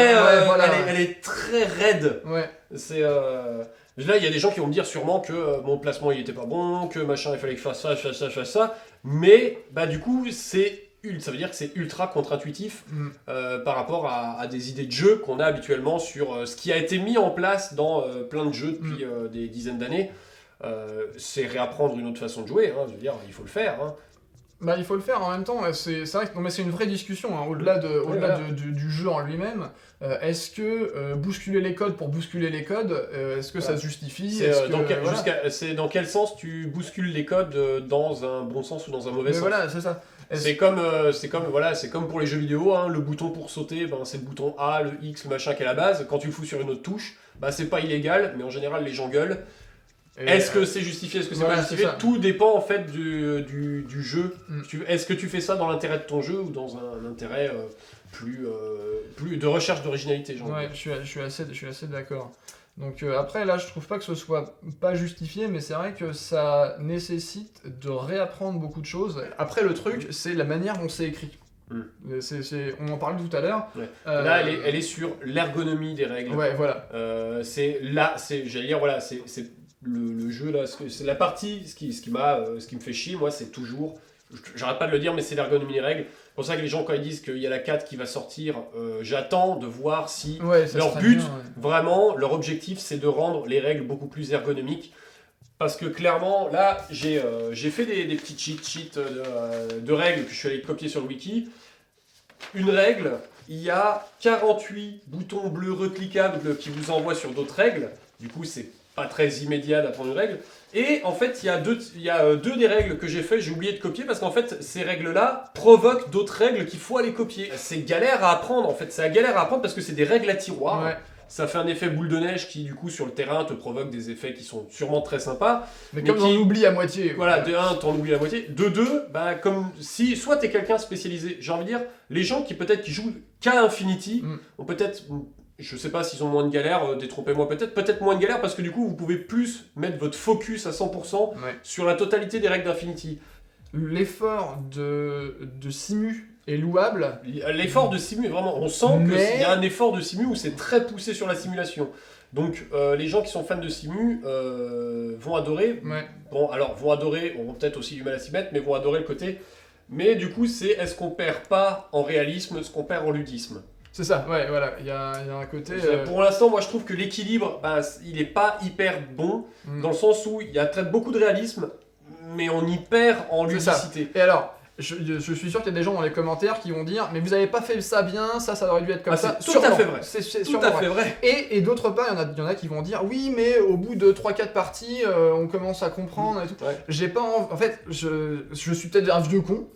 Elle est très raide. Ouais. C'est là il y a des gens qui vont me dire sûrement que mon placement il était pas bon, que machin il fallait que je fasse ça, mais bah du coup ça veut dire que c'est ultra contre-intuitif par rapport à des idées de jeu qu'on a habituellement sur ce qui a été mis en place dans plein de jeux depuis des dizaines d'années. C'est réapprendre une autre façon de jouer, hein, je veux dire, il faut le faire. Hein. Bah il faut le faire en même temps, c'est vrai que c'est une vraie discussion, hein, au-delà du jeu en lui-même. Est-ce que bousculer les codes pour bousculer les codes, est-ce que ça se justifie? C'est dans quel sens tu bouscules les codes dans un bon sens ou dans un mauvais sens? Voilà, c'est ça. C'est comme pour les jeux vidéo, hein, le bouton pour sauter, ben, c'est le bouton A, le X, le machin qui est la base. Quand tu le fous sur une autre touche, bah, c'est pas illégal, mais en général les gens gueulent. Est-ce que c'est justifié, est-ce que c'est pas justifié? Tout dépend en fait du jeu. Est-ce que tu fais ça dans l'intérêt de ton jeu ou dans un intérêt plus de recherche d'originalité? Ouais, je suis assez d'accord. Donc après, là, je trouve pas que ce soit pas justifié, mais c'est vrai que ça nécessite de réapprendre beaucoup de choses. Après, le truc, c'est la manière dont c'est écrit. On en parlait tout à l'heure. Ouais. Là, elle est sur l'ergonomie des règles. Ouais, voilà. J'allais dire, voilà, c'est le jeu là. C'est la partie, ce qui me fait chier, moi, c'est toujours. J'arrête pas de le dire, mais c'est l'ergonomie des règles. C'est pour ça que les gens, quand ils disent qu'il y a la 4 qui va sortir, j'attends de voir si leur but, vraiment, leur objectif, c'est de rendre les règles beaucoup plus ergonomiques. Parce que clairement, là, j'ai fait des petits cheat sheets de règles que je suis allé copier sur le wiki. Une règle, il y a 48 boutons bleus reclickables qui vous envoient sur d'autres règles. Du coup, c'est pas très immédiat d'apprendre une règle. Et en fait, il y a deux des règles que j'ai fait, j'ai oublié de copier parce qu'en fait, ces règles-là provoquent d'autres règles qu'il faut aller copier. C'est galère à apprendre, en fait. C'est galère à apprendre parce que c'est des règles à tiroir. Ouais. Ça fait un effet boule de neige qui, du coup, sur le terrain, te provoque des effets qui sont sûrement très sympas. Mais comme on oublie à moitié. Voilà, de 1, t'en oublies à moitié. De 2, bah, comme si soit t'es quelqu'un spécialisé. J'ai envie de dire, les gens qui jouent qu'à Infinity, ont peut-être, je sais pas s'ils ont moins de galère, détrompez-moi peut-être moins de galère parce que du coup, vous pouvez plus mettre votre focus à 100% sur la totalité des règles d'Infinity. L'effort de Simu est louable. L'effort de Simu, vraiment, on sent qu'il y a un effort de Simu où c'est très poussé sur la simulation. Donc les gens qui sont fans de Simu vont adorer. Ouais. Bon, alors vont adorer, auront peut-être aussi du mal à s'y mettre, mais vont adorer le côté. Mais du coup, c'est est-ce qu'on perd pas en réalisme ce qu'on perd en ludisme? C'est ça, ouais, voilà, il y a un côté... Pour l'instant, moi je trouve que l'équilibre, il est pas hyper bon, dans le sens où il y a beaucoup de réalisme, mais on y perd en ludicité. Et alors, je suis sûr qu'il y a des gens dans les commentaires qui vont dire mais vous avez pas fait ça bien, ça aurait dû être comme ça. C'est tout à fait vrai. C'est tout à fait vrai. Et d'autre part, il y en a qui vont dire oui mais au bout de 3-4 parties, on commence à comprendre et tout. Ouais. J'ai pas en fait, je suis peut-être un vieux con.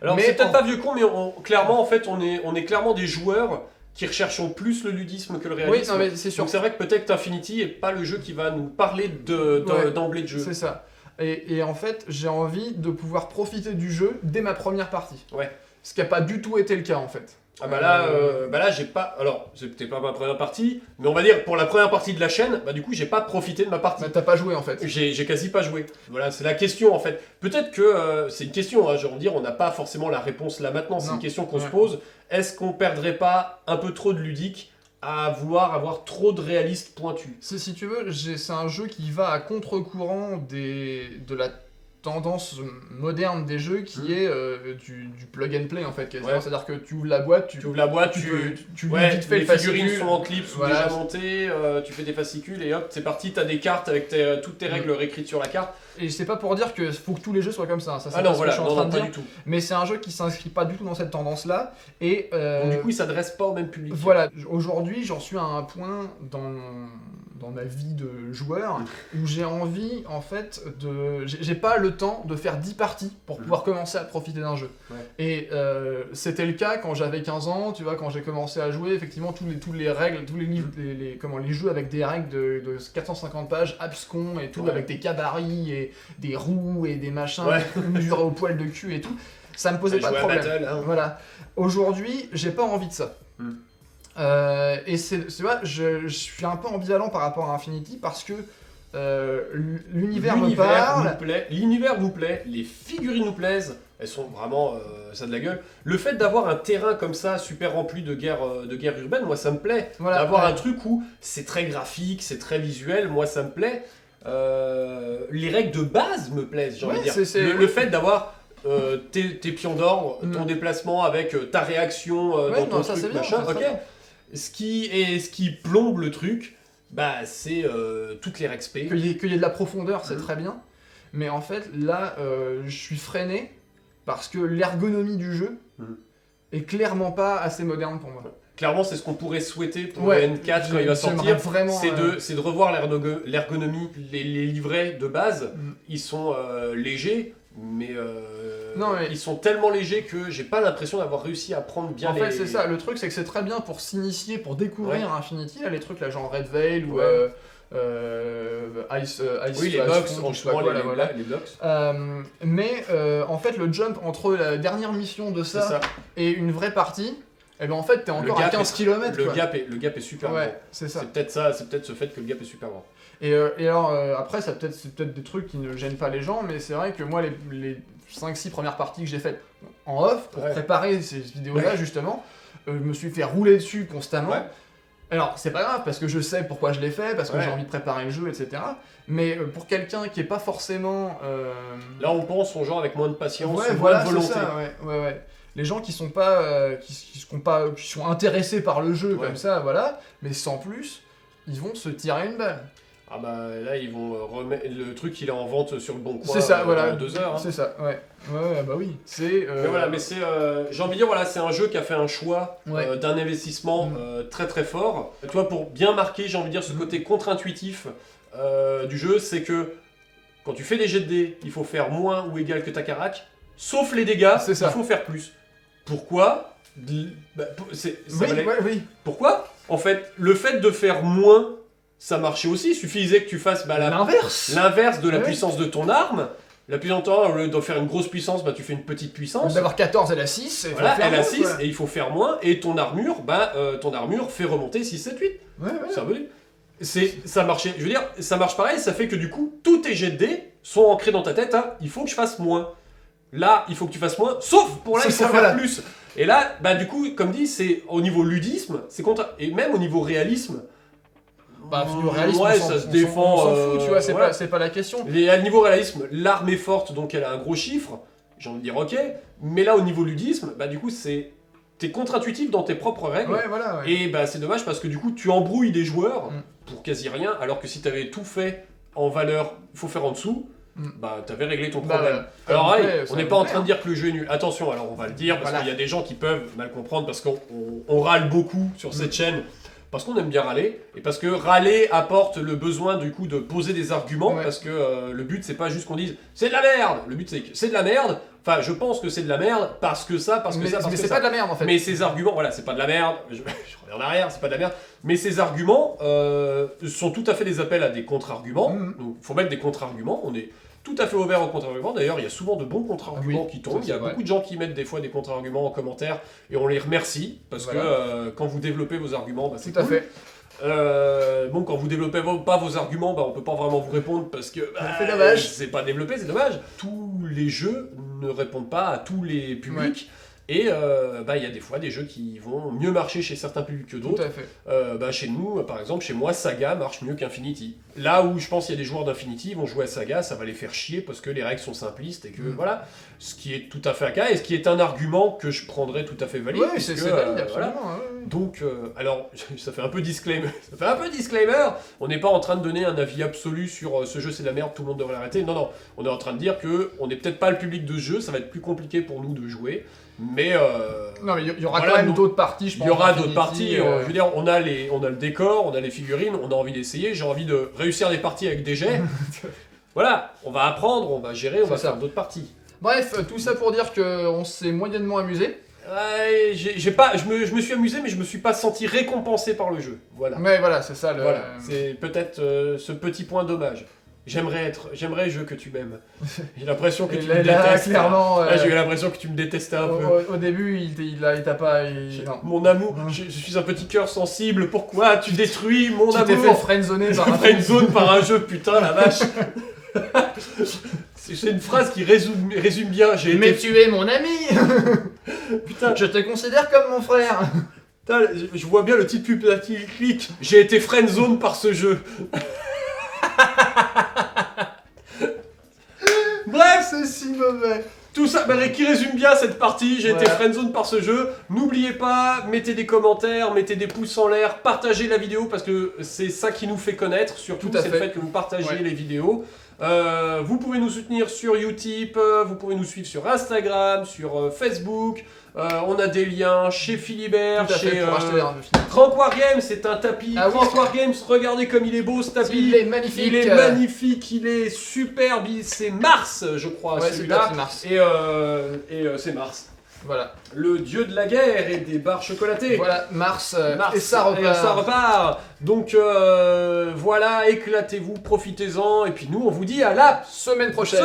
Alors c'est peut-être pas vieux con, mais clairement en fait on est clairement des joueurs qui recherchons plus le ludisme que le réalisme. Oui, non, mais c'est sûr. Donc c'est vrai que peut-être Infinity est pas le jeu qui va nous parler d'emblée de jeu. C'est ça. Et en fait, j'ai envie de pouvoir profiter du jeu dès ma première partie. Ouais. Ce qui n'a pas du tout été le cas en fait. Ah bah là j'ai pas... Alors, c'est peut-être pas ma première partie, mais on va dire pour la première partie de la chaîne, bah du coup j'ai pas profité de ma partie. Bah t'as pas joué en fait. J'ai quasi pas joué. Voilà, c'est la question en fait. Peut-être que c'est une question, hein, je veux dire, on n'a pas forcément la réponse là maintenant, c'est une question qu'on se pose. Est-ce qu'on perdrait pas un peu trop de ludique à vouloir avoir trop de réalistes pointus? Si tu veux, c'est un jeu qui va à contre-courant de la tendance moderne des jeux qui est du plug and play en fait. C'est-à-dire que tu ouvres la boîte, tu vite fait les figurines sont en clip, sont déjà montées, tu fais des fascicules et hop, c'est parti, t'as des cartes avec toutes tes règles réécrites sur la carte. Et c'est pas pour dire qu'il faut que tous les jeux soient comme ça, c'est non, ce que je suis en train de dire. Du tout. Mais c'est un jeu qui s'inscrit pas du tout dans cette tendance-là. Et donc, du coup, il s'adresse pas au même public. Voilà, aujourd'hui, j'en suis à un point dans ma vie de joueur où j'ai envie, en fait, j'ai pas le temps de faire 10 parties pour pouvoir commencer à profiter d'un jeu. Ouais. Et c'était le cas quand j'avais 15 ans, tu vois, quand j'ai commencé à jouer, effectivement, tous les règles, tous les livres, les jeux avec des règles de 450 pages, abscons et tout, avec des cabarets et des roues et des machins mesurés au poil de cul et tout, ça me posait pas de problème. Battle, hein. Voilà. Aujourd'hui, j'ai pas envie de ça. Et tu vois, je suis un peu ambivalent par rapport à Infinity parce que l'univers me parle. L'univers nous plaît, les figurines nous plaisent, elles sont vraiment ça de la gueule. Le fait d'avoir un terrain comme ça, super rempli de guerre urbaine, moi ça me plaît. Voilà, d'avoir un truc où c'est très graphique, c'est très visuel, moi ça me plaît. Les règles de base me plaisent, j'ai envie de dire. Le fait d'avoir tes pions d'ordre, ton déplacement avec ta réaction dans ton truc, machin, ok. Ce qui plombe le truc, bah c'est toutes les règles spé. Qu'il y ait de la profondeur, c'est très bien. Mais en fait, là, je suis freiné parce que l'ergonomie du jeu est clairement pas assez moderne pour moi. Clairement, c'est ce qu'on pourrait souhaiter pour le N4 quand il va sortir. C'est de revoir l'ergonomie. Les livrets de base, ils sont légers, mais ils sont tellement légers que j'ai pas l'impression d'avoir réussi à prendre bien les... En fait, c'est ça. Le truc, c'est que c'est très bien pour s'initier, pour découvrir Infinity, là, les trucs là, genre Red Veil ou Ice les box, franchement, les box. Mais en fait, le jump entre la dernière mission de ça et une vraie partie, et ben en fait t'es encore à 15 km. Le gap est super grand. Ouais, c'est ça. C'est peut-être ça, c'est peut-être ce fait que le gap est super grand. Et alors, après, c'est peut-être des trucs qui ne gênent pas les gens, mais c'est vrai que moi, les 5-6 premières parties que j'ai faites en off, pour préparer ces vidéos-là, justement, je me suis fait rouler dessus constamment. Ouais. Alors, c'est pas grave, parce que je sais pourquoi je l'ai fait, parce que j'ai envie de préparer le jeu, etc. Mais pour quelqu'un qui est pas forcément... Là, on pense aux gens avec moins de patience, moins de volonté. Ça, ouais. Les gens qui sont pas... qui sont intéressés par le jeu, comme ça, voilà, mais sans plus, ils vont se tirer une balle. Ah bah là ils vont remettre le truc, il est en vente sur le bon coin. C'est ça, voilà. En 2 heures. Hein. C'est ça, ouais. Ouais, bah oui. C'est. Mais voilà, mais c'est. J'ai envie de dire, voilà, c'est un jeu qui a fait un choix d'un investissement très très fort. Toi, pour bien marquer, j'ai envie de dire ce côté contre-intuitif du jeu, c'est que quand tu fais des jets de dés, il faut faire moins ou égal que ta carac, sauf les dégâts, il faut faire plus. Pourquoi oui. Pourquoi en fait, le fait de faire moins. Ça marchait aussi, il suffisait que tu fasses l'inverse de la puissance de ton arme. La puissance de ton arme, au lieu de faire une grosse puissance, tu fais une petite puissance. D'avoir 14, elle a 6. Voilà, elle a 6 et il faut faire moins. Et ton armure, fait remonter 6, 7, 8. Ça marchait. Je veux dire, ça marche pareil, ça fait que du coup, tous tes jets de dés sont ancrés dans ta tête. Hein, il faut que je fasse moins. Là, il faut que tu fasses moins. Sauf pour là, il faut faire plus. Et là, du coup, comme dit, c'est au niveau ludisme, c'est contre. Et même au niveau réalisme. Niveau réalisme, ça se défend. On s'en fout, tu vois, c'est pas la question. Et à niveau réalisme, l'arme est forte, donc elle a un gros chiffre. J'ai envie de dire ok. Mais là, au niveau ludisme, du coup, t'es contre-intuitif dans tes propres règles. Ouais, voilà. Et c'est dommage parce que du coup, tu embrouilles des joueurs pour quasi rien, alors que si t'avais tout fait en valeur, il faut faire en dessous. T'avais réglé ton problème. Alors on n'est pas en train de dire que le jeu est nul. Attention, alors on va le dire parce qu'il y a des gens qui peuvent mal comprendre parce qu'on râle beaucoup sur cette chaîne. Parce qu'on aime bien râler, et parce que râler apporte le besoin du coup de poser des arguments, parce que le but c'est pas juste qu'on dise c'est de la merde, le but c'est que c'est de la merde, enfin je pense que c'est de la merde parce que ça, parce que ça, parce que ça. Mais c'est pas de la merde en fait. Mais ces arguments, voilà, c'est pas de la merde, je reviens en arrière, c'est pas de la merde, mais ces arguments sont tout à fait des appels à des contre-arguments, donc faut mettre des contre-arguments, on est tout à fait ouvert aux contre-arguments. D'ailleurs, il y a souvent de bons contre-arguments qui tombent. Il y a beaucoup de gens qui mettent des fois des contre-arguments en commentaire et on les remercie parce que quand vous développez vos arguments, c'est cool. Tout à fait. Quand vous développez pas vos arguments, on peut pas vraiment vous répondre parce que c'est dommage. C'est pas développé, c'est dommage. Tous les jeux ne répondent pas à tous les publics. Et il y a des fois des jeux qui vont mieux marcher chez certains publics que d'autres. Tout à fait. Chez nous, par exemple, chez moi, Saga marche mieux qu'Infinity. Là où je pense qu'il y a des joueurs d'Infinity, ils vont jouer à Saga, ça va les faire chier parce que les règles sont simplistes et que voilà. Ce qui est tout à fait un cas et ce qui est un argument que je prendrais tout à fait valide. Oui, c'est valide, absolument. Donc, alors, ça fait un peu disclaimer. On n'est pas en train de donner un avis absolu sur ce jeu c'est de la merde, tout le monde devrait l'arrêter. Non. On est en train de dire que on n'est peut-être pas le public de ce jeu, ça va être plus compliqué pour nous de jouer. Mais non, mais il y aura quand même d'autres parties, je pense. Il y aura d'autres parties. Je veux dire, on a le décor, on a les figurines, on a envie d'essayer. J'ai envie de réussir des parties avec des jets. Voilà, on va apprendre, on va gérer, on va faire d'autres parties. Bref, tout ça pour dire qu'on s'est moyennement amusé. Ouais, je me suis amusé, mais je me suis pas senti récompensé par le jeu. Voilà. Mais voilà, c'est ça. Voilà, c'est peut-être ce petit point dommage. J'aimerais jeu que tu m'aimes. J'ai l'impression que tu me détestes. Clairement, j'ai eu l'impression que tu me détestais un peu. Au début, il t'a pas. Mon amour, je suis un petit cœur sensible. Pourquoi tu détruis mon amour? Tu t'es fait friendzone par un jeu, putain la vache. C'est une phrase qui résume bien. Mais tu es mon ami. Putain, je te considère comme mon frère. Putain, je vois bien le titre public. J'ai été friendzone par ce jeu. Bref, c'est si mauvais. Tout ça, qui résume bien cette partie. J'ai été friendzone par ce jeu. N'oubliez pas, mettez des commentaires, mettez des pouces en l'air, partagez la vidéo parce que c'est ça qui nous fait connaître. Surtout, c'est le fait que vous partagez les vidéos. Vous pouvez nous soutenir sur Utip, vous pouvez nous suivre sur Instagram, sur Facebook. On a des liens chez Philibert, chez Crank War Games, c'est un tapis. Crank War Games, regardez comme il est beau ce tapis. Il est magnifique. Il est magnifique, il est superbe. C'est Mars, je crois, celui-là. Et c'est Mars. Voilà. Le dieu de la guerre et des barres chocolatées. Voilà, Mars et ça repart. Et ça repart. Donc voilà, éclatez-vous, profitez-en. Et puis nous, on vous dit à la semaine prochaine.